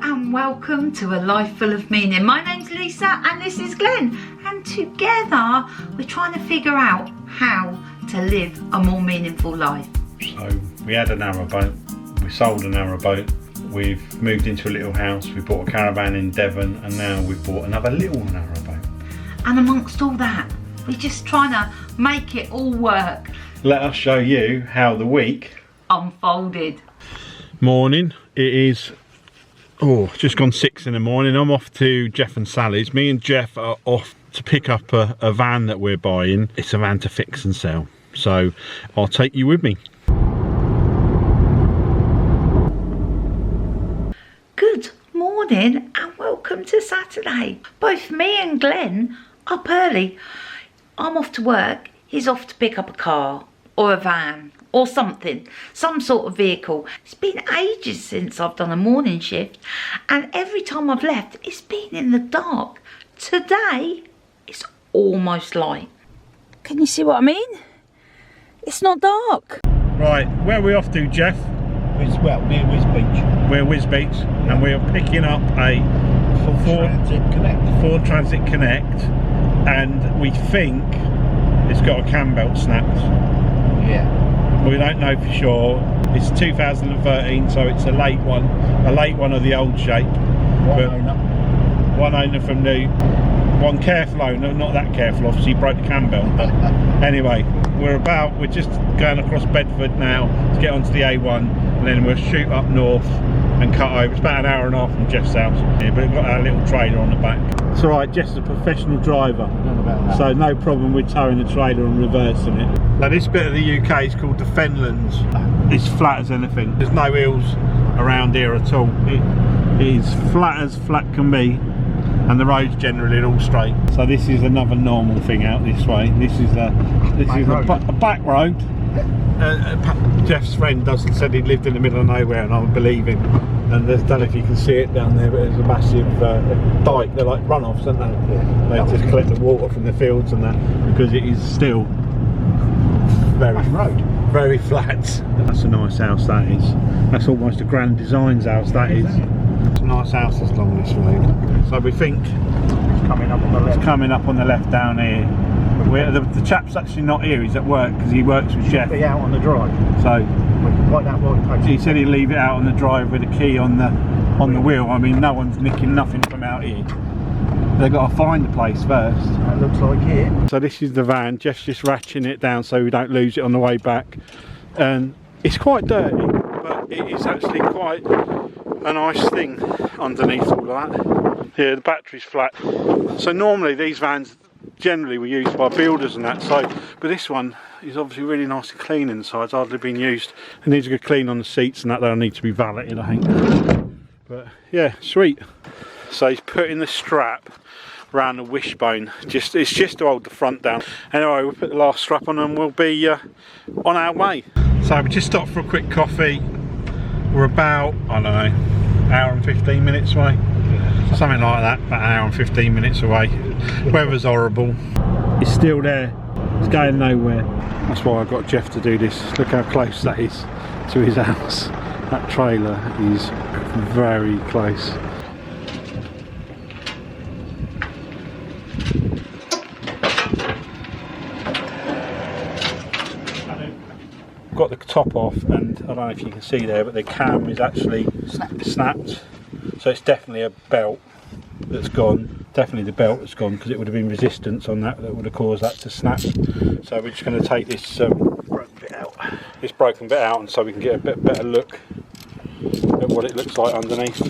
and welcome to A Life Full of Meaning. My name's Lisa and this is Glenn, and together we're trying to figure out how to live a more meaningful life. So we had a narrowboat, we sold a narrowboat, we've moved into a little house, we bought a caravan in Devon, and now we've bought another little narrowboat. And amongst all that, we're just trying to make it all work. Let us show you how the week unfolded. Morning, it is just gone 6 in the morning. I'm off to Jeff and Sally's. Me and Jeff are off to pick up a van that we're buying. It's a van to fix and sell, so I'll take you with me. Good morning and welcome to Saturday. Both me and Glenn up early. I'm off to work, he's off to pick up a car or a van or something, some sort of vehicle. It's been ages since I've done a morning shift, and every time I've left it's been in the dark. Today it's almost light. Can you see what I mean? It's not dark. Right, where are we off to, Jeff? Well, near Wisbech. We're Wisbech, and we're picking up a Ford Transit Connect, and we think it's got a cam belt snapped. Yeah. We don't know for sure. It's 2013, so it's a late one of the old shape. One owner from new. One careful owner, not that careful, obviously broke the cam belt. Anyway, we're just going across Bedford now to get onto the A1, and then we'll shoot up north and cut over. It's about an hour and a half from Jeff's house, yeah, but we've got our little trailer on the back. It's alright, Jeff's a professional driver, so no problem with towing the trailer and reversing it. Now this bit of the UK is called the Fenlands. It's flat as anything. There's no hills around here at all. It is flat as flat can be, and the roads generally are all straight. So this is another normal thing out this way. This is a back road. Jeff's friend said he lived in the middle of nowhere, and I believe him. And I don't know if you can see it down there, but there's a massive dike. They're like runoffs, aren't they? Yeah. They just collect the water from the fields and that, because it is still very flat. That's a nice house, that is. That's almost a Grand Designs house, that is. It's a nice house that's along this road. So we think it's coming up on the left. It's coming up on the left down here. The chap's actually not here, he's at work because he works with Jeff. Be out on the drive. So like that he said he'd leave it out on the drive with a key on the wheel. I mean, no one's nicking nothing from out here. They've got to find the place first. It looks like here. So this is the van. Jeff's just ratcheting it down so we don't lose it on the way back. And it's quite dirty, but it is actually quite a nice thing underneath all of that. Here, the battery's flat. So normally these vans generally were used by builders and that, but this one is obviously really nice and clean inside. It's hardly been used. It needs a good clean on the seats and that. They'll need to be valeted, I think. But yeah, sweet. So he's putting the strap around the wishbone. It's just to hold the front down. Anyway, we'll put the last strap on and we'll be on our way. So we just stopped for a quick coffee. We're about, I don't know, hour and 15 minutes away. Something like that, about an hour and 15 minutes away. Weather's horrible. It's still there. It's going nowhere. That's why I got Jeff to do this. Look how close that is to his house. That trailer is very close. Got the top off, and I don't know if you can see there, but the cam is actually snapped. So it's definitely a belt that's gone. Definitely the belt that's gone, because it would have been resistance on that would have caused that to snap. So we're just going to take this broken bit out, and so we can get a bit better look at what it looks like underneath.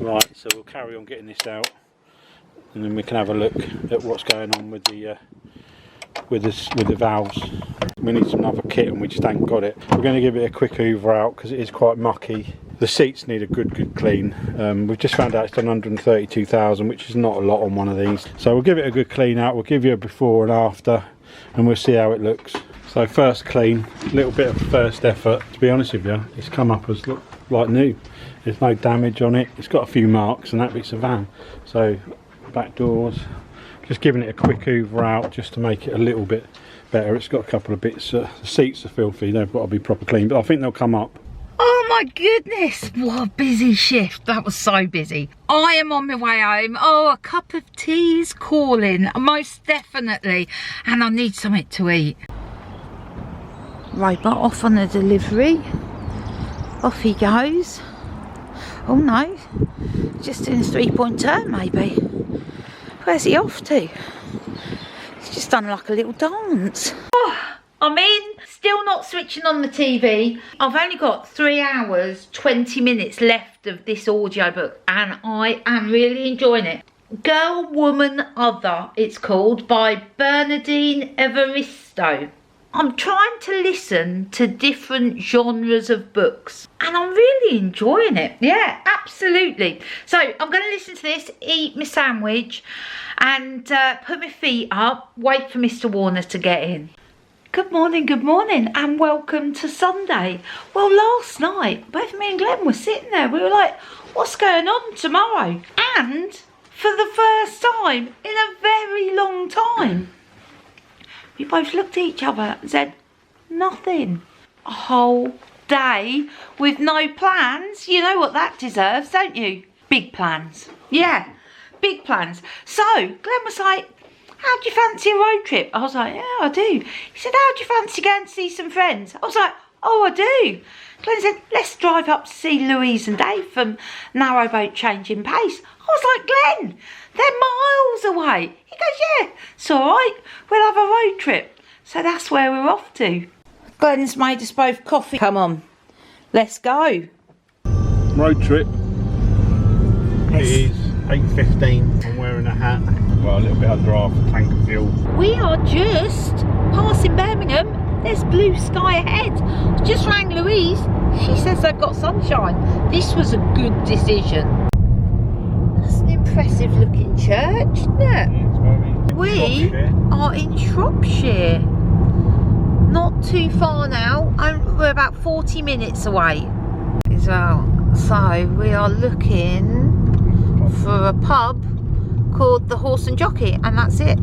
Right, so we'll carry on getting this out, and then we can have a look at what's going on with the valves. We need some other kit and we just ain't got it. We're going to give it a quick hoover out because it is quite mucky. The seats need a good clean. We've just found out it's done 132,000, which is not a lot on one of these. So we'll give it a good clean out. We'll give you a before and after, and we'll see how it looks. So first clean, a little bit of first effort. To be honest with you, it's come up as look like new. There's no damage on it. It's got a few marks, and that bit's a van. So back doors. Just giving it a quick hoover out just to make it a little bit better. It's got a couple of bits. The seats are filthy. They've got to be proper clean, but I think they'll come up. Oh my goodness, what a busy shift. That was so busy. I am on my way home. Oh, a cup of tea is calling, most definitely. And I need something to eat. Robot off on a delivery. Off he goes. Oh no, just in a 3-point turn maybe. Where's he off to? He's just done like a little dance. Oh, I'm in, still not switching on the TV. I've only got 3 hours, 20 minutes left of this audiobook and I am really enjoying it. Girl, Woman, Other, it's called, by Bernardine Evaristo. I'm trying to listen to different genres of books and I'm really enjoying it. Yeah, absolutely. So I'm going to listen to this, eat my sandwich and put my feet up, wait for Mr. Warner to get in. Good morning and welcome to Sunday. Well, last night both me and Glenn were sitting there. We were like, what's going on tomorrow? And for the first time in a very long time, we both looked at each other and said, nothing. A whole day with no plans. You know what that deserves, don't you? Big plans. Yeah, big plans. So Glenn was like, how do you fancy a road trip? I was like, yeah, I do. He said, how do you fancy going to see some friends? I was like, oh, I do. Glenn said, let's drive up to see Louise and Dave from Narrowboat Changing Pace. I was like, Glenn, they're miles away. He goes, yeah, it's all right. We'll have a road trip. So that's where we're off to. Glenn's made us both coffee. Come on, let's go. Road trip. It is 8:15. I'm wearing a hat. Well, a little bit under half a tank of fuel. We are just passing Birmingham. There's blue sky ahead. I just rang Louise. She says they've got sunshine. This was a good decision. That's an impressive looking church, isn't it? We are in Shropshire. Not too far now. We're about 40 minutes away as well. So we are looking for a pub called the Horse and Jockey, and that's it.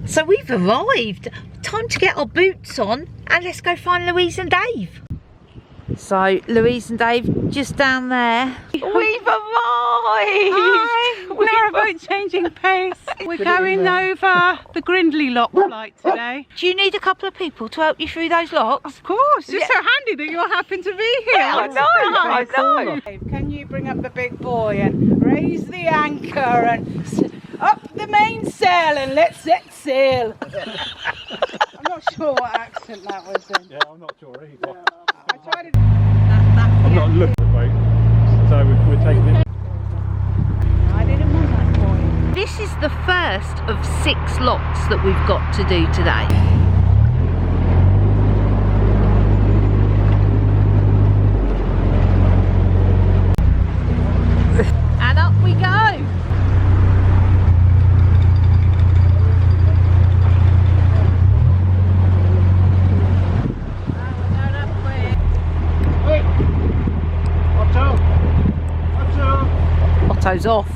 So we've arrived. Time to get our boots on and let's go find Louise and Dave. So Louise and Dave just down there. We've arrived! Hi! Narrowboat Changing Pace. We're going over the Grindley Lock flight today. Do you need a couple of people to help you through those locks? Of course, it's so handy that you happen to be here. I know. Can you bring up the big boy and raise the anchor and up the mainsail and let's set sail? I'm not sure what accent that was in. Yeah, I'm not sure either. I tried it. I'm not looking at the boat, so we're taking it. I didn't want that boy. This is the first of 6 locks that we've got to do today. And up we go. Otto's off.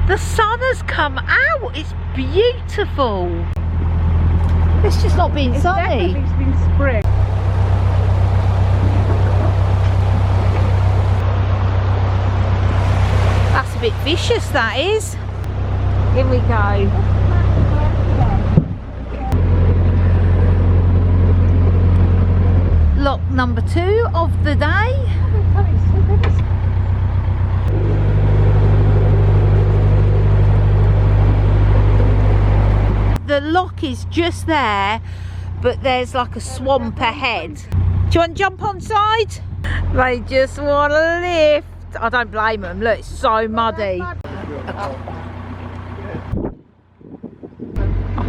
The sun has come out. It's beautiful. It's just not been sunny. It's been spring. That's a bit vicious, that is. Here we go. Lock number 2 of the day. The lock is just there, but there's like a swamp ahead. Do you want to jump on side? They just want to lift. I don't blame them. Look, it's so muddy.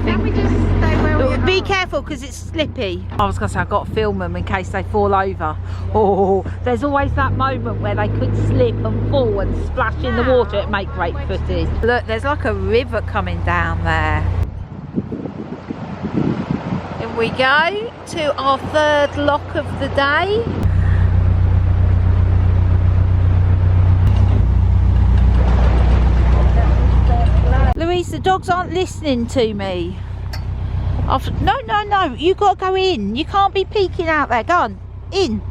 Can we just stay where we are? Be careful because it's slippy. I was going to say I've got to film them in case they fall over. Oh, there's always that moment where they could slip and fall and splash in the water. It'd make great footage. Look, there's like a river coming down there. Here we go to our 3rd lock of the day. Louise, the dogs aren't listening to me. No, no, no. You got to go in. You can't be peeking out there. Go on. In.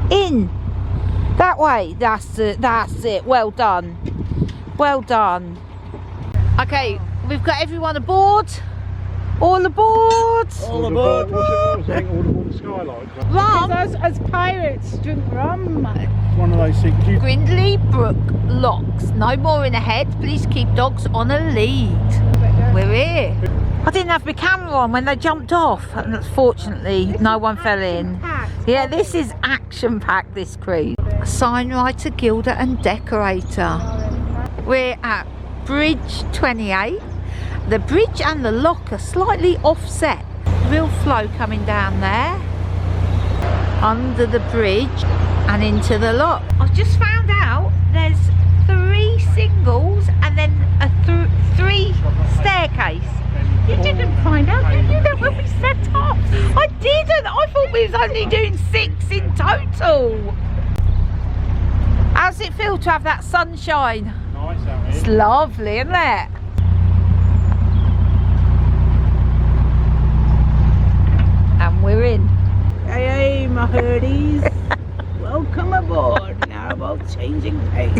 In. That way. That's it. That's it. Well done. Well done. Okay, we've got everyone aboard. All aboard. All aboard. What's it? I think all aboard the skylight. Rum. As pirates drink rum. One of those things. Grindley Brook locks. No more in ahead. Please keep dogs on a lead. We're here. I didn't have my camera on when they jumped off, and fortunately no one fell in. Yeah, this is action-packed, this cruise. Signwriter, gilder and decorator. We're at Bridge 28. The bridge and the lock are slightly offset. Real flow coming down there. Under the bridge and into the lock. I've just found out there's 3 singles and then a 3 staircase. You didn't find out, did you, that when we set off? I didn't. I thought we was only doing 6 in total. How's it feel to have that sunshine? Nice out here. It's lovely, isn't it? And we're in. Hey, hey, my birdies. Welcome aboard Narrowboat Changing Pace,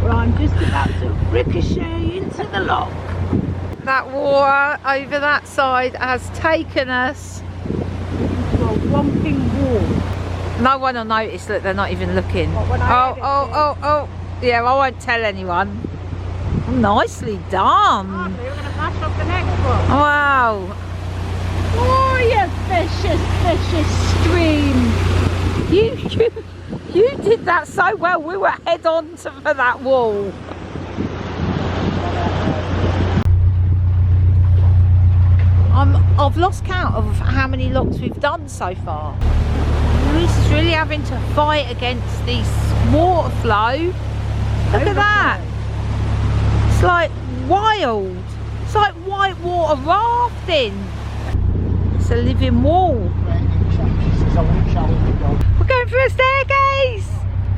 where I'm just about to ricochet into the lock. That water over that side has taken us. Into a whomping wall. No one will notice that they're not even looking. What, when I edit Oh. Yeah, I won't tell anyone. Nicely done. Oh, they were going to mash up the next one. Wow. Oh, you vicious stream. You did that so well. We were head on for that wall. I've lost count of how many locks we've done so far. Louise is really having to fight against this water flow. Look at that. It's like wild. It's like whitewater rafting. It's a living wall. We're going through a staircase.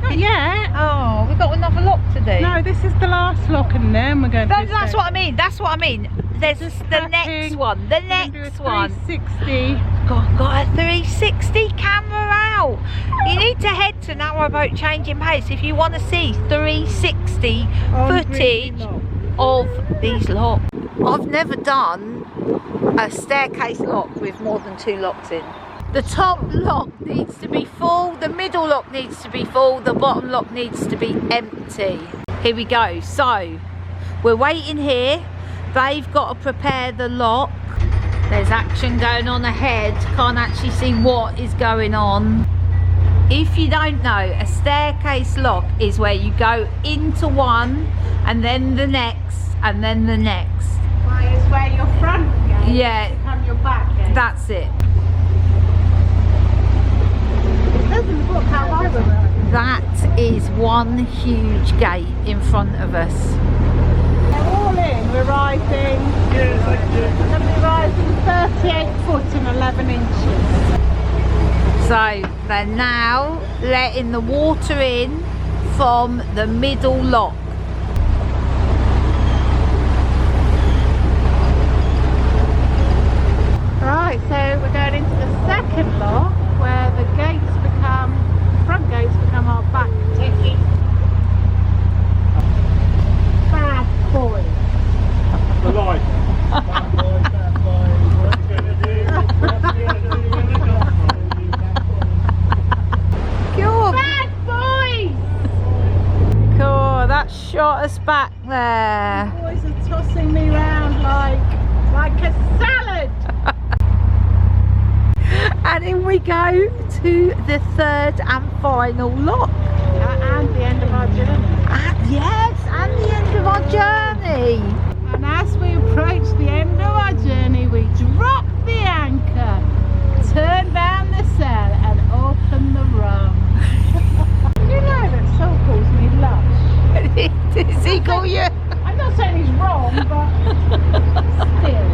Not yet. Oh, we've got another lock to do. No, this is the last lock and then we're going to That's what I mean. That's what I mean. There's the next one. The next one. 360. Got a 360 camera out. You need to head to Narrowboat Changing Pace if you want to see 360 footage of these locks. I've never done a staircase lock with more than 2 locks in. The top lock needs to be full, the middle lock needs to be full, the bottom lock needs to be empty. Here we go. So we're waiting here. They've got to prepare the lock. There's action going on ahead. Can't actually see what is going on. If you don't know, a staircase lock is where you go into one and then the next and then the next. Well, it's where your front goes. Yeah. And your back goes. That's it. Doesn't look how high we're going. That is one huge gate in front of us. They're all in. We're rising. We're going to be rising 38 foot and 11 inches. So they're now letting the water in from the middle lock. Right, so we're going into the second lock where the front gates become our back ticket. Bad boy. The light. Bad boy, what you gonna do? What you gonna do when the dog finds you? Bad boys! Cool, that shot us back there. The boys are tossing me round like a salad. And in we go to the 3rd and final lock. And the end of our journey. Yes, and the end of our journey. And as we approach the end of our journey, we drop the anchor, turn down the sail and open the rum. You know that Sol calls me lush. Does he call you? I'm not saying he's wrong, but still.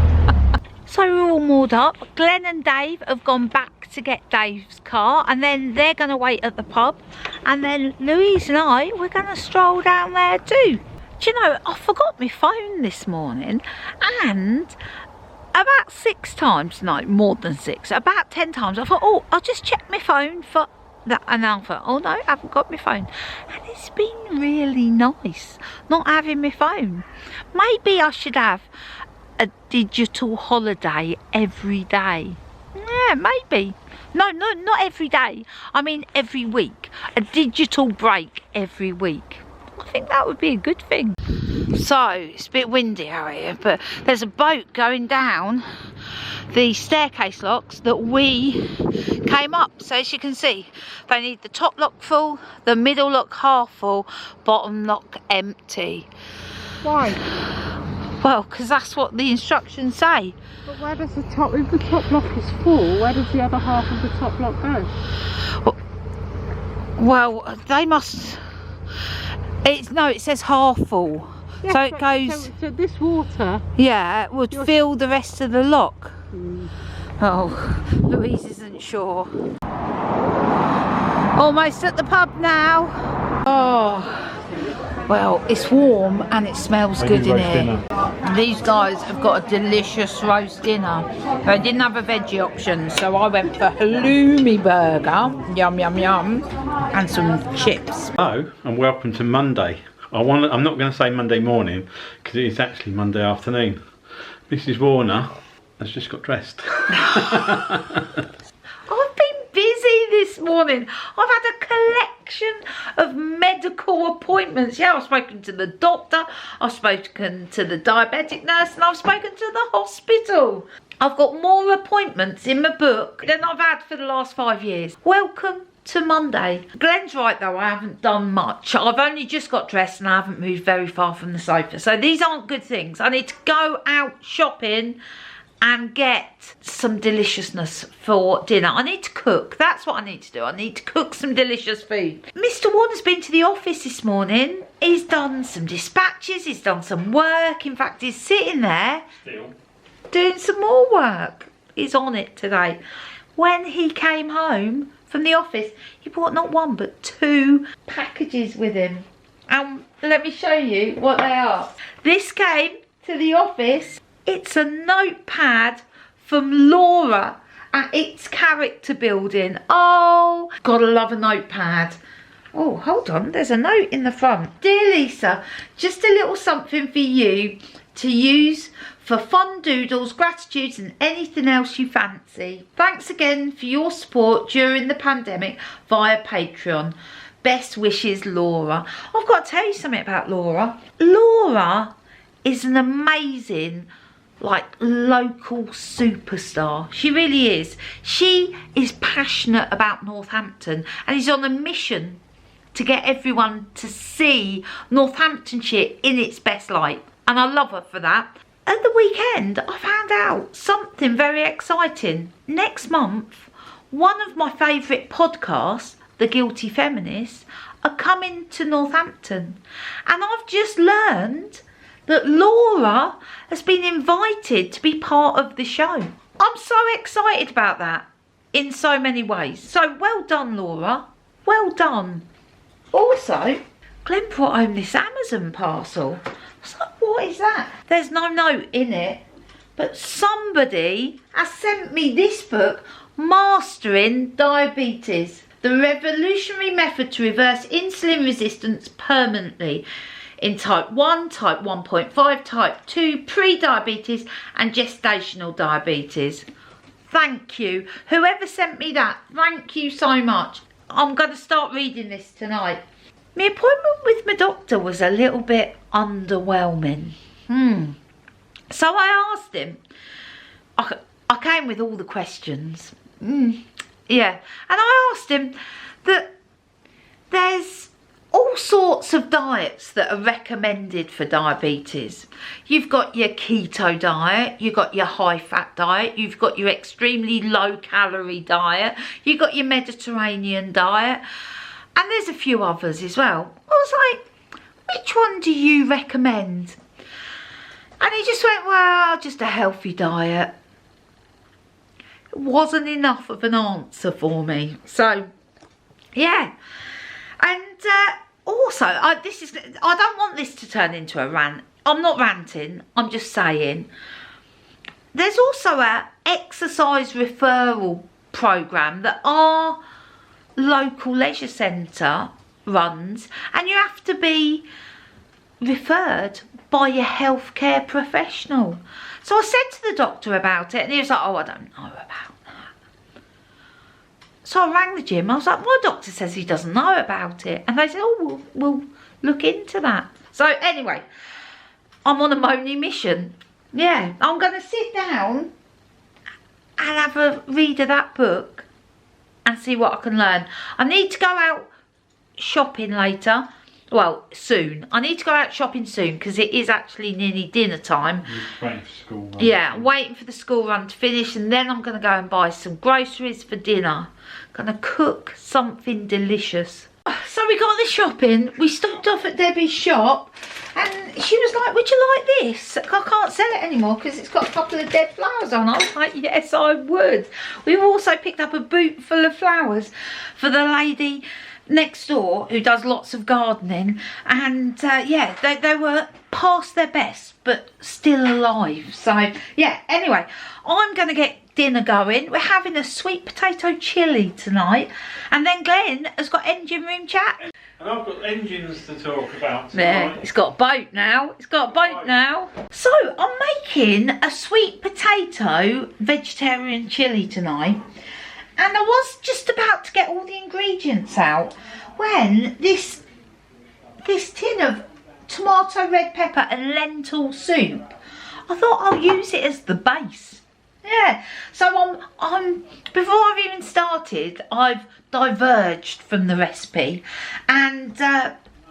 So we're all moored up. Glenn and Dave have gone back to get Dave's car and then they're going to wait at the pub. And then Louise and I, we're going to stroll down there too. Do you know, I forgot my phone this morning and about 6 times, no, more than 6, about 10 times, I thought, oh, I'll just check my phone for that, and I thought, oh no, I haven't got my phone. And it's been really nice not having my phone. Maybe I should have a digital holiday every day. Yeah, maybe. No, not every day. I mean every week. A digital break every week. I think that would be a good thing. So, it's a bit windy out here, but there's a boat going down the staircase locks that we came up. So as you can see, they need the top lock full, the middle lock half full, bottom lock empty. Why? Well, because that's what the instructions say. But where does the top, if the top lock is full, where does the other half of the top lock go? Well, they must... it says half full. Yeah, so it goes... So this water... Yeah, it would fill the rest of the lock. Mm. Oh, Louise isn't sure. Almost at the pub now. Oh, well, it's warm and it smells good in here. Dinner. These guys have got a delicious roast dinner. They didn't have a veggie option, so I went for halloumi burger, yum yum yum, and some chips. Hello and welcome to Monday. I'm not going to say Monday morning because it is actually Monday afternoon. Mrs. Warner has just got dressed. I've been busy this morning. I've had a collection of medical appointments. Yeah, I've spoken to the doctor, I've spoken to the diabetic nurse, and I've spoken to the hospital. I've got more appointments in my book than I've had for the last 5 years. Welcome to Monday. Glenn's right though, I haven't done much. I've only just got dressed and I haven't moved very far from the sofa. So these aren't good things. I need to go out shopping and get some deliciousness for dinner. I need to cook. That's what I need to do. I need to cook some delicious food. Mr. Warner's been to the office this morning. He's done some dispatches. He's done some work. In fact, he's sitting there doing some more work. He's on it today. When he came home from the office, he brought not 1 but 2 packages with him. And let me show you what they are. This came to the office. It's a notepad from Laura at It's Character Building. Oh, gotta love a notepad. Oh, hold on, there's a note in the front. Dear Lisa, just a little something for you to use for fun doodles, gratitudes and anything else you fancy. Thanks again for your support during the pandemic via Patreon. Best wishes, Laura. I've got to tell you something about Laura. Laura is an amazing, local superstar. She really is. She is passionate about Northampton and is on a mission to get everyone to see Northamptonshire in its best light. And I love her for that. At the weekend, I found out something very exciting. Next month, one of my favourite podcasts, The Guilty Feminists, are coming to Northampton. And I've just learned that Laura has been invited to be part of the show. I'm so excited about that in so many ways. So well done, Laura. Well done. Also, Glenn brought home this Amazon parcel. I was like, what is that? There's no note in it, but somebody has sent me this book, Mastering Diabetes, the revolutionary method to reverse insulin resistance permanently in type 1, type 1.5, type 2, pre-diabetes and gestational diabetes. Thank you. Whoever sent me that, thank you so much. I'm going to start reading this tonight. My appointment with my doctor was a little bit underwhelming. So I asked him. I came with all the questions. Yeah. And I asked him that there's all sorts of diets that are recommended for diabetes. You've got your keto diet, you've got your high fat diet, you've got your extremely low calorie diet, you've got your Mediterranean diet, and there's a few others as well. I was like, which one do you recommend? And he just went, well, just a healthy diet. It wasn't enough of an answer for me. So, yeah. And also, I don't want this to turn into a rant. I'm not ranting, I'm just saying. there's also a exercise referral programme that our local leisure centre runs, and you have to be referred by your healthcare professional. So I said to the doctor about it, and he was like, oh, I don't know about that. So I rang the gym. I was like, my doctor says he doesn't know about it. And they said, oh, we'll look into that. So anyway, I'm on a moany mission. Yeah, I'm going to sit down and have a read of that book and see what I can learn. I need to go out shopping later. Well, soon. I need to go out shopping soon because it is actually nearly dinner time. You're waiting for school run. Yeah, I'm waiting for the school run to finish, and then I'm going to go and buy some groceries for dinner. Going to cook something delicious. So we got the shopping. We stopped off at Debbie's shop, and she was like, would you like this? I can't sell it anymore because it's got a couple of dead flowers on. I was like, yes, I would. We've also picked up a boot full of flowers for the lady next door who does lots of gardening, and yeah, they were past their best but still alive. So yeah, anyway, I'm gonna get dinner going. We're having a sweet potato chilli tonight, and then Glenn has got engine room chat, and I've got engines to talk about tonight. Yeah, it's got a boat now. It's got a boat now. So I'm making a sweet potato vegetarian chilli tonight. And I was just about to get all the ingredients out when this tin of tomato, red pepper and lentil soup, I thought I'll use it as the base. Yeah, so I'm before I've even started, I've diverged from the recipe, and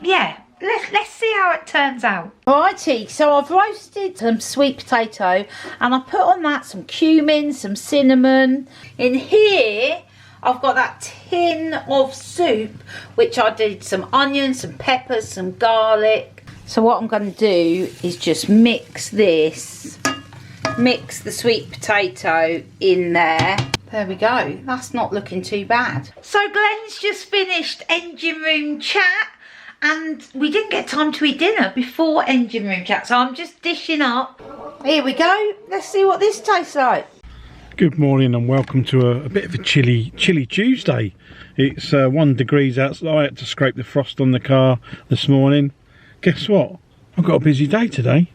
yeah, let's see how it turns out. Righty, so I've roasted some sweet potato and I put on that some cumin, some cinnamon. In here I've got that tin of soup, which I did some onions, some peppers, some garlic. So what I'm going to do is just mix this, mix the sweet potato in there. There we go, that's not looking too bad. So Glenn's just finished engine room chat, and we didn't get time to eat dinner before engine room chat, so I'm just dishing up. Here we go, let's see what this tastes like. Good morning and welcome to a bit of a chilly Tuesday. It's 1 degree outside. I had to scrape the frost on the car this morning. Guess what? I've got a busy day today.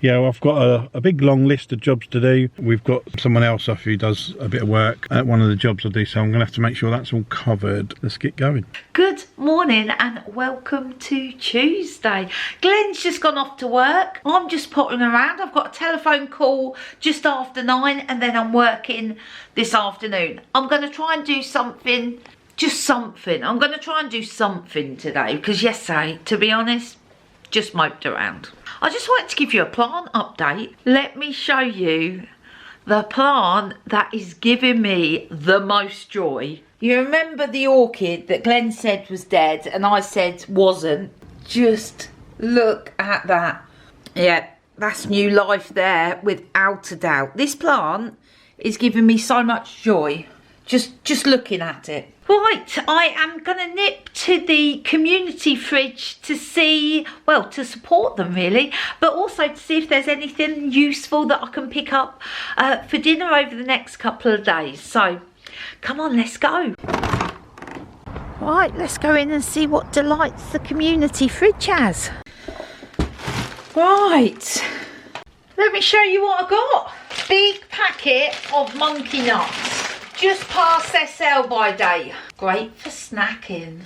Yeah, well, I've got a big long list of jobs to do. We've got someone else off who does a bit of work at one of the jobs I do, so I'm going to have to make sure that's all covered. Let's get going. Good morning and welcome to Tuesday. Glenn's just gone off to work. I'm just pottering around. I've got a telephone call just after 9 and then I'm working this afternoon. I'm going to try and do something, just something. I'm going to try and do something today because yesterday, to be honest, just moped around. I just wanted to give you a plant update. Let me show you the plant that is giving me the most joy. You remember the orchid that Glenn said was dead and I said wasn't? Just look at that. Yeah, that's new life there without a doubt. This plant is giving me so much joy just looking at it. Right, I am going to nip to the community fridge to see, well, to support them really, but also to see if there's anything useful that I can pick up for dinner over the next couple of days. So, come on, let's go. Right, let's go in and see what delights the community fridge has. Right, let me show you what I got. Big packet of monkey nuts. Just past their sell by date. Great for snacking.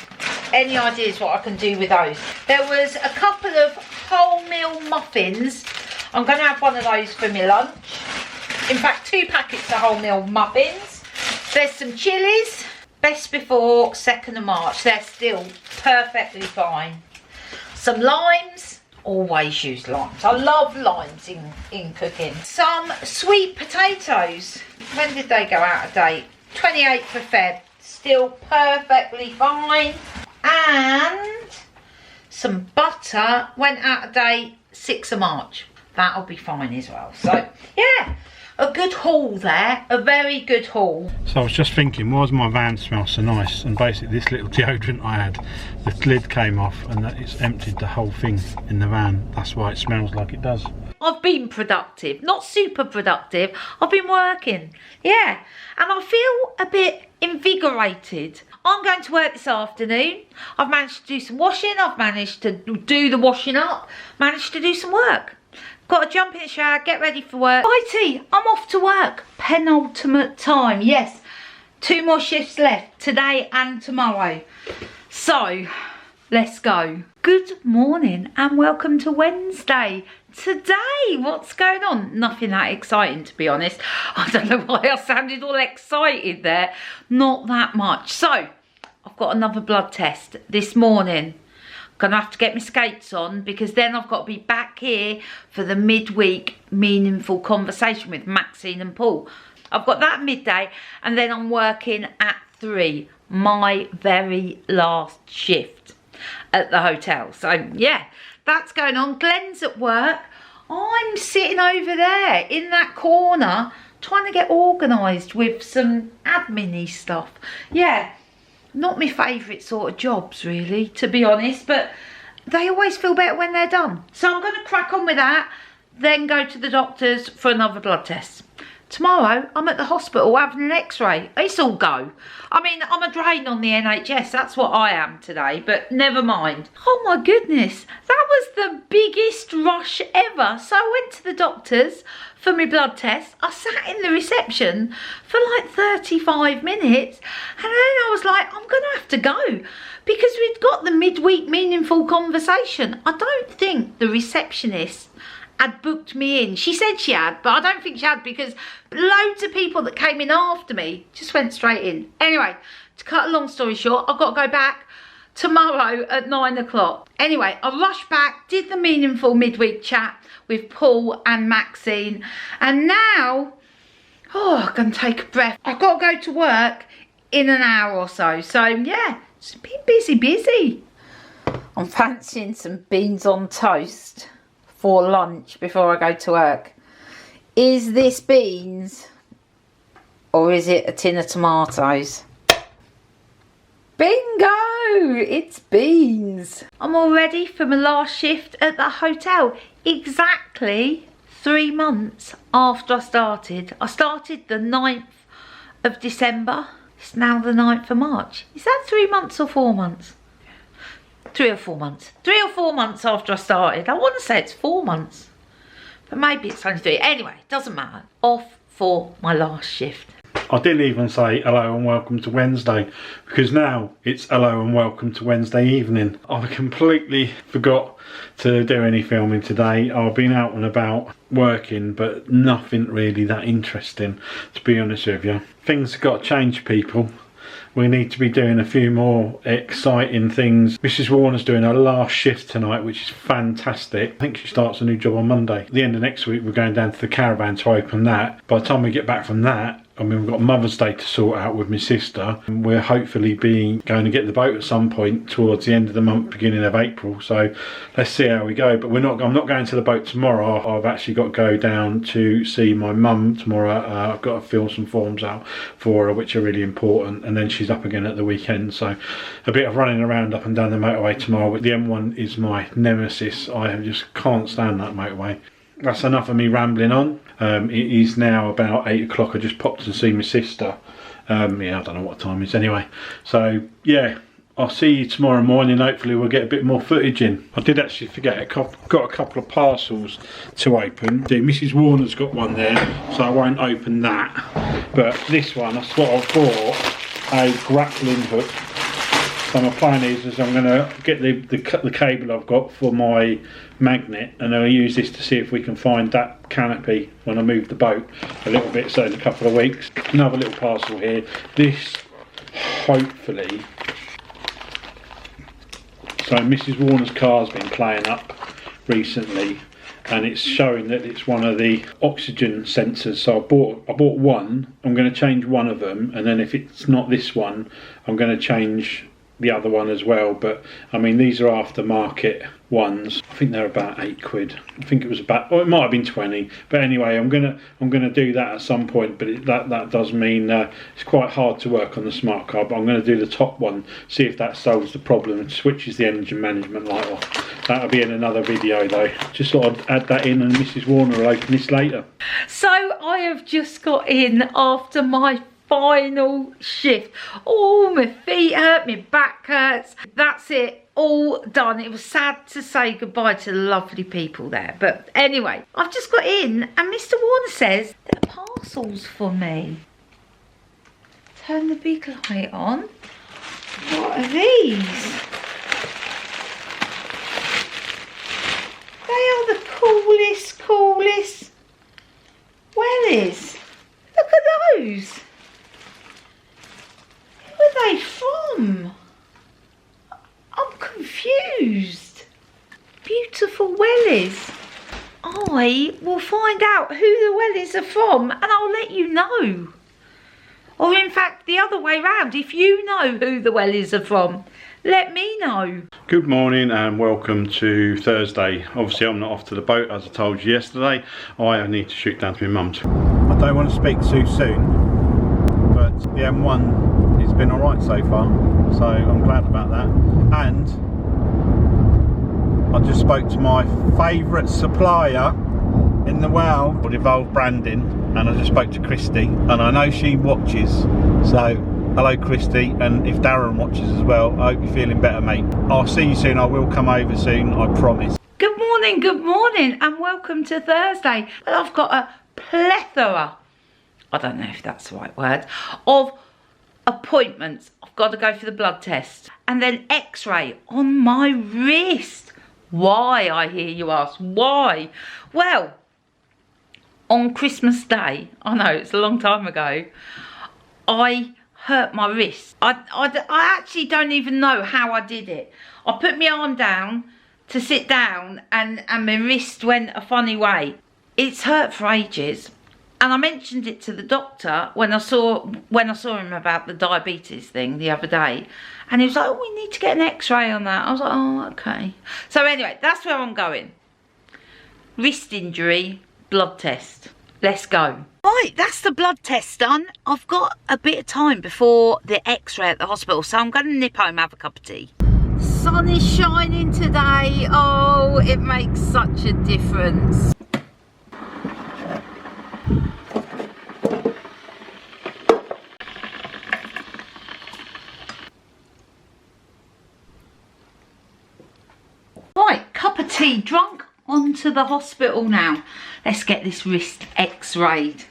Any ideas what I can do with those? There was a couple of wholemeal muffins. I'm going to have one of those for my lunch. In fact, 2 packets of wholemeal muffins. There's some chilies. Best before 2nd of March. They're still perfectly fine. Some limes. Always use limes. I love limes in cooking. Some sweet potatoes. When did they go out of date? 28th of Feb. Still perfectly fine. And some butter. Went out of date 6th of March. That'll be fine as well. So yeah, a good haul there. A very good haul. So I was just thinking, why does my van smell so nice? And basically this little deodorant I had, the lid came off and it's emptied the whole thing in the van. That's why it smells like it does. I've been productive, not super productive. I've been working, yeah, and I feel a bit invigorated. I'm going to work this afternoon. I've managed to do some washing. I've managed to do the washing up. Managed to do some work. Got to jump in the shower, get ready for work. Righty, I'm off to work. Penultimate time, yes. 2 more shifts left, today and tomorrow. So, let's go. Good morning and welcome to Wednesday. Today, what's going on? Nothing that exciting, to be honest. I don't know why I sounded all excited there. Not that much. So, I've got another blood test this morning. I'm going to have to get my skates on because then I've got to be back here for the midweek meaningful conversation with Maxine and Paul. I've got that midday and then I'm working at 3, my very last shift at the hotel. So, yeah. That's going on. Glenn's at work. I'm sitting over there in that corner trying to get organised with some admin-y stuff. Yeah, not my favourite sort of jobs really, to be honest, but they always feel better when they're done. So I'm going to crack on with that, then go to the doctor's for another blood test. Tomorrow, I'm at the hospital having an x-ray. It's all go. I mean, I'm a drain on the NHS. That's what I am today, but never mind. Oh my goodness, that was the biggest rush ever. So I went to the doctor's for my blood test. I sat in the reception for like 35 minutes. And then I was like, I'm going to have to go. Because we'd got the midweek meaningful conversation. I don't think the receptionist had booked me in. She said she had, but I don't think she had because loads of people that came in after me just went straight in. Anyway, to cut a long story short, I've got to go back tomorrow at 9 o'clock. Anyway, I rushed back, did the meaningful midweek chat with Paul and Maxine, and now, I can take a breath. I've got to go to work in an hour or so. So yeah, it's been busy. I'm fancying some beans on toast for lunch before I go to work. Is this beans or is it a tin of tomatoes? Bingo! It's beans. I'm all ready for my last shift at the hotel. Exactly 3 months after I started. I started the 9th of December. It's now the 9th of March. Is that 3 months or 4 months? 3 or 4 months. 3 or 4 months after I started. I want to say it's 4 months. But maybe it's only 3. Anyway, doesn't matter. Off for my last shift. I didn't even say hello and welcome to Wednesday because now it's hello and welcome to Wednesday evening. I completely forgot to do any filming today. I've been out and about working, but nothing really that interesting, to be honest with you. Things have got to change, people. We need to be doing a few more exciting things. Mrs. Warner's doing her last shift tonight, which is fantastic. I think she starts a new job on Monday. At the end of next week, we're going down to the caravan to open that. By the time we get back from that, I mean, we've got Mother's Day to sort out with my sister. And we're hopefully going to get the boat at some point towards the end of the month, beginning of April. So let's see how we go. But I'm not going to the boat tomorrow. I've actually got to go down to see my mum tomorrow. I've got to fill some forms out for her, which are really important. And then she's up again at the weekend. So a bit of running around up and down the motorway tomorrow. The M1 is my nemesis. I just can't stand that motorway. That's enough of me rambling on. It is now about 8 o'clock. I just popped to see my sister. Yeah, I don't know what time it is anyway. So yeah, I'll see you tomorrow morning. Hopefully we'll get a bit more footage in. I did actually forget, got a couple of parcels to open. Mrs. Warner's got one there, so I won't open that. But this one, that's what I've bought, a grappling hook. So my plan is I'm going to get the cable I've got for my magnet, and I'll use this to see if we can find that canopy when I move the boat a little bit, so in a couple of weeks. Another little parcel here. This, hopefully, so Mrs. Warner's car's been playing up recently, and it's showing that it's one of the oxygen sensors. So I bought one. I'm going to change one of them, and then if it's not this one, I'm going to change the other one as well, but I mean these are aftermarket ones. I think they're about £8. I think it was about, or it might have been 20, but anyway, I'm gonna do that at some point. But that does mean it's quite hard to work on the smart card, but I'm going to do the top one, see if that solves the problem and switches the engine management light off. That'll be in another video though. Just thought I'd add that in, and Mrs. Warner will open this later. So I have just got in after my final shift. Oh, my feet hurt, my back hurts. That's it, all done. It was sad to say goodbye to the lovely people there, but anyway, I've just got in and Mr. Warner says there are parcels for me. Turn the big light on. What are these? They are the coolest wellies. Look at those. Who are they from? I'm confused. Beautiful wellies. I will find out who the wellies are from and I'll let you know. Or in fact, the other way round, if you know who the wellies are from, let me know. Good morning and welcome to Thursday. Obviously I'm not off to the boat as I told you yesterday. I need to shoot down to my mum's. I don't want to speak too soon, but the M1 has been alright so far, so I'm glad about that. And I just spoke to my favourite supplier in the world with Evolve Branding, and I just spoke to Christy, and I know she watches, so hello Christy, and if Darren watches as well, I hope you're feeling better, mate. I'll see you soon. I will come over soon, I promise. Good morning and welcome to Thursday. Well, I've got a plethora, I don't know if that's the right word, of appointments. I've got to go for the blood test and then x-ray on my wrist. Why, I hear you ask, why? Well, on Christmas Day, I know it's a long time ago, I hurt my wrist. I actually don't even know how I did it. I put my arm down to sit down and my wrist went a funny way. It's hurt for ages. And I mentioned it to the doctor when I saw him about the diabetes thing the other day. And he was like, oh, we need to get an x-ray on that. I was like, oh, okay. So anyway, that's where I'm going. Wrist injury, blood test. Let's go. Right, that's the blood test done. I've got a bit of time before the x-ray at the hospital, so I'm going to nip home, have a cup of tea. Sun is shining today. Oh, it makes such a difference. Right, cup of tea drunk, on to the hospital now. Let's get this wrist x-rayed.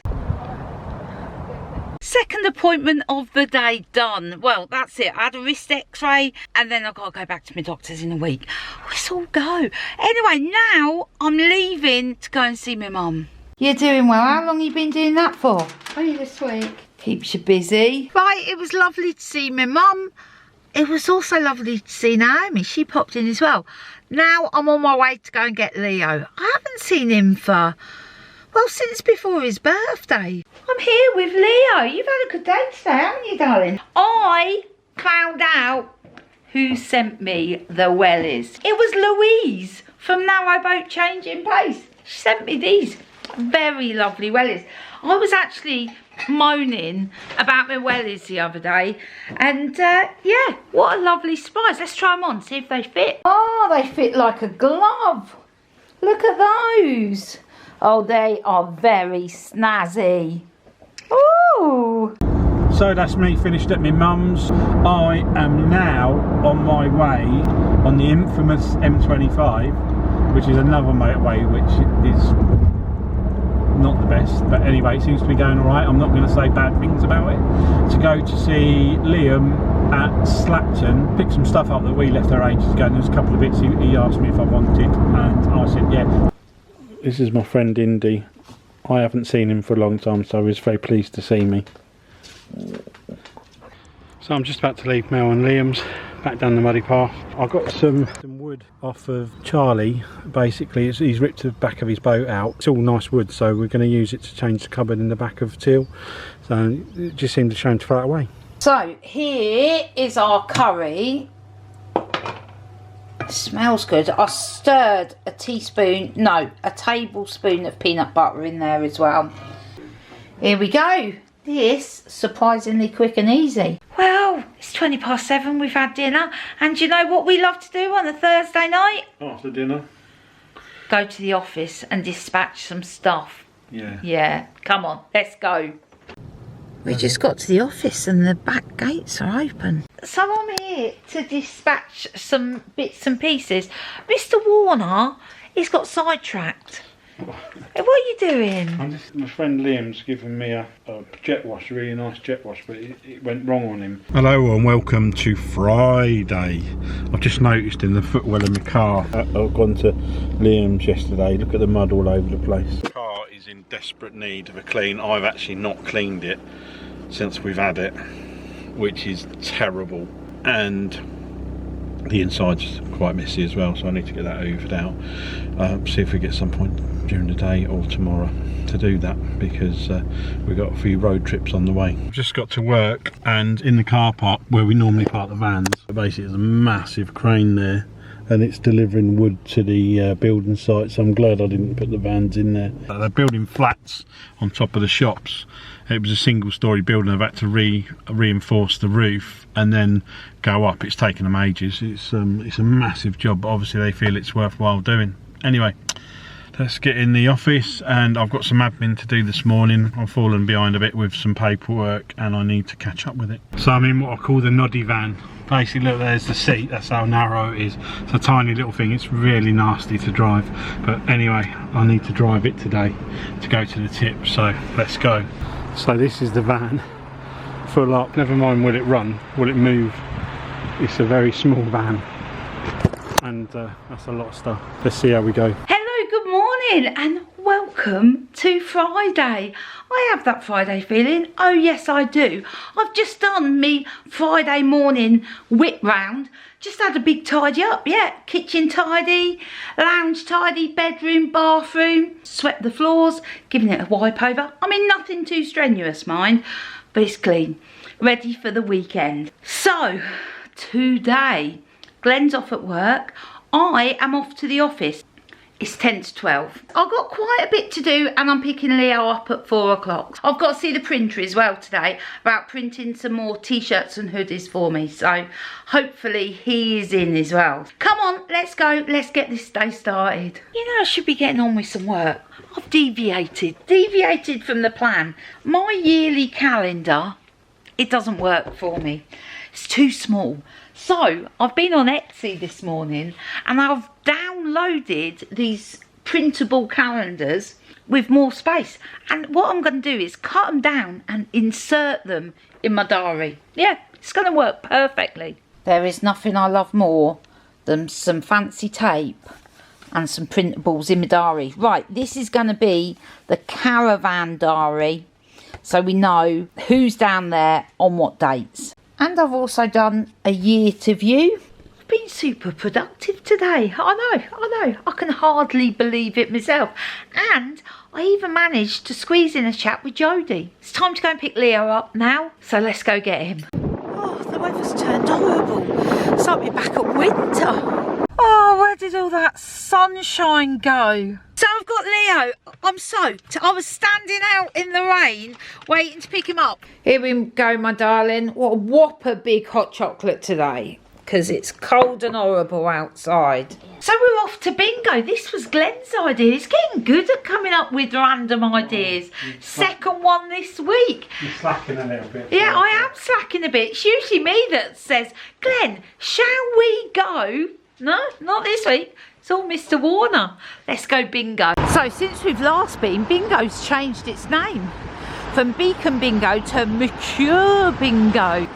Second appointment of the day done. Well, that's it. I had a wrist x-ray and then I've got to go back to my doctor's in a week. Oh, it's all go. Anyway, now I'm leaving to go and see my mum. You're doing well. How long have you been doing that for? Only this week. Keeps you busy. Right, it was lovely to see my mum. It was also lovely to see Naomi. She popped in as well. Now I'm on my way to go and get Leo. I haven't seen him for, well, since before his birthday. I'm here with Leo. You've had a good day today, haven't you, darling? I found out who sent me the wellies. It was Louise from Narrowboat Changing Pace. She sent me these very lovely wellies. I was actually moaning about my wellies the other day, and yeah, what a lovely surprise. Let's try them on, see if they fit. Oh, they fit like a glove. Look at those. Oh, they are very snazzy. Ooh. So that's me finished at my mum's. I am now on my way on the infamous M25, which is another motorway which is not the best, but anyway, it seems to be going alright. I'm not going to say bad things about it. To go to see Liam at Slapton, pick some stuff up that we left there ages ago, and there's a couple of bits he asked me if I wanted, and I said yeah. This is my friend Indy. I haven't seen him for a long time, so he was very pleased to see me. So I'm just about to leave Mel and Liam's back down the muddy path. I got some wood off of Charlie. Basically he's ripped the back of his boat out. It's all nice wood, so we're going to use it to change the cupboard in the back of Teal. So it just seemed a shame to throw it away. So here is our curry. It smells good. I stirred a tablespoon of peanut butter in there as well. Here we go. This surprisingly quick and easy. Well, it's 7:20. We've had dinner, and you know what we love to do on a Thursday night? After dinner? Go to the office and dispatch some stuff. Yeah. Yeah, come on, let's go. We just got to the office and the back gates are open. So I'm here to dispatch some bits and pieces. Mr. Warner, he's got sidetracked. Hey, what are you doing? My friend Liam's given me a jet wash, a really nice jet wash, but it went wrong on him. Hello and welcome to Friday. I've just noticed in the footwell of my car, I've gone to Liam's yesterday, look at the mud all over the place. The car is in desperate need of a clean. I've actually not cleaned it since we've had it, which is terrible, and the inside's quite messy as well, so I need to get that hoovered out. See if we get some point during the day or tomorrow to do that, because we've got a few road trips on the way. I've just got to work, and in the car park where we normally park the vans, basically there's a massive crane there and it's delivering wood to the building site, so I'm glad I didn't put the vans in there. They're building flats on top of the shops. It was a single story building. I've had to reinforce the roof and then go up. It's taken them ages. It's a massive job, but obviously they feel it's worthwhile doing. Anyway, let's get in the office, and I've got some admin to do this morning. I've fallen behind a bit with some paperwork and I need to catch up with it. So I'm in what I call the noddy van. Basically, look, there's the seat, that's how narrow it is. It's a tiny little thing, it's really nasty to drive. But anyway, I need to drive it today to go to the tip, so let's go. So this is the van, full up. Never mind will it run, will it move. It's a very small van, and that's a lot of stuff. Let's see how we go. Hello, good morning and welcome to Friday. I have that Friday feeling. Oh yes, I do. I've just done me Friday morning whip round. Just had a big tidy up, yeah. Kitchen tidy, lounge tidy, bedroom, bathroom, swept the floors, giving it a wipe over. I mean, nothing too strenuous, mind, but it's clean. Ready for the weekend. So, today, Glenn's off at work. I am off to the office. It's 10 to 12. I've got quite a bit to do, and I'm picking Leo up at 4 o'clock. I've got to see the printer as well today about printing some more t-shirts and hoodies for me. So hopefully he is in as well. Come on, let's go. Let's get this day started. You know, I should be getting on with some work. I've deviated from the plan. My yearly calendar, it doesn't work for me. It's too small. So I've been on Etsy this morning and I've downloaded these printable calendars with more space, and what I'm going to do is cut them down and insert them in my diary. Yeah, it's going to work perfectly. There is nothing I love more than some fancy tape and some printables in my diary. Right, this is going to be the caravan diary, so we know who's down there on what dates. And I've also done a year to view. I've been super productive today. I know. I can hardly believe it myself. And I even managed to squeeze in a chat with Jodie. It's time to go and pick Leo up now. So let's go get him. Oh, the weather's turned horrible. It's like we're back at winter. Oh, where did all that sunshine go? So I've got Leo. I'm soaked. I was standing out in the rain waiting to pick him up. Here we go, my darling. What a whopper big hot chocolate today, because it's cold and horrible outside. So we're off to bingo. This was Glenn's idea. He's getting good at coming up with random ideas. Second one this week. You're slacking a little bit. Yeah, I am slacking a bit. It's usually me that says, Glenn, shall we go? No, not this week. It's all Mr. Warner. Let's go bingo. So since we've last been, bingo's changed its name from Beacon Bingo to Mature Bingo.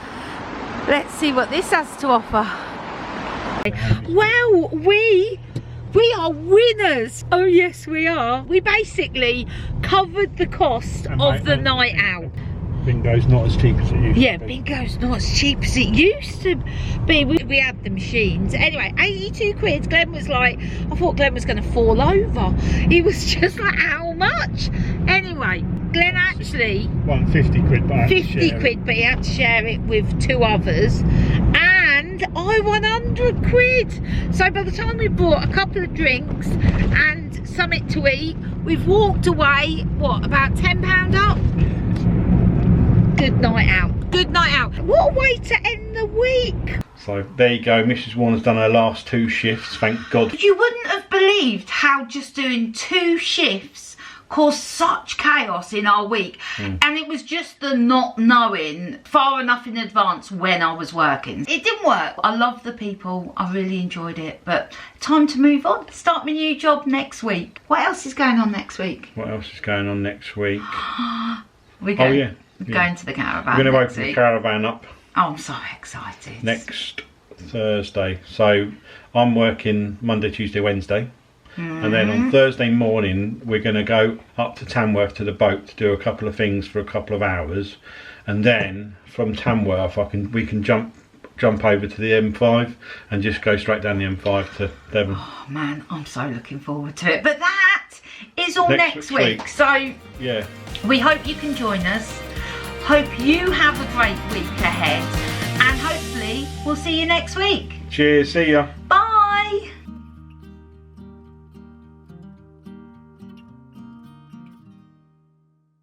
Let's see what this has to offer. Well, we are winners. Oh yes, we are. We basically covered the cost of the night out. Bingo's not as cheap as it used to be. Yeah, bingo's not as cheap as it used to be. We had the machines. Anyway, 82 quid. Glenn was like, I thought Glenn was going to fall over. He was just like, how much? Anyway, Anyway, Glenn actually 150 quid, but I had to 50 share it. quid, but he had to share it with 2 others, and I won 100 quid. So by the time we bought a couple of drinks and something to eat, we've walked away, what, about £10 up? Good night out. Good night out. What a way to end the week. So there you go, Mrs. Warner's done her last 2 shifts, thank God. You wouldn't have believed how just doing 2 shifts caused such chaos in our week. And it was just the not knowing far enough in advance when I was working. It didn't work. I love the people, I really enjoyed it, but time to move on. Start my new job next week. What else is going on next week? What else is going on next week? We're going, yeah. going to the caravan. We're going to next open the week. caravan up Oh, I'm so excited. next Thursday. So I'm working Monday, Tuesday, Wednesday. And then on Thursday morning we're going to go up to Tamworth to the boat to do a couple of things for a couple of hours, and then from Tamworth we can jump over to the M5 and just go straight down the M5 to Devon. Oh man, I'm so looking forward to it. But that is all next week. So Yeah. we hope you can join us. Hope you have a great week ahead, and hopefully we'll see you next week. Cheers, see ya.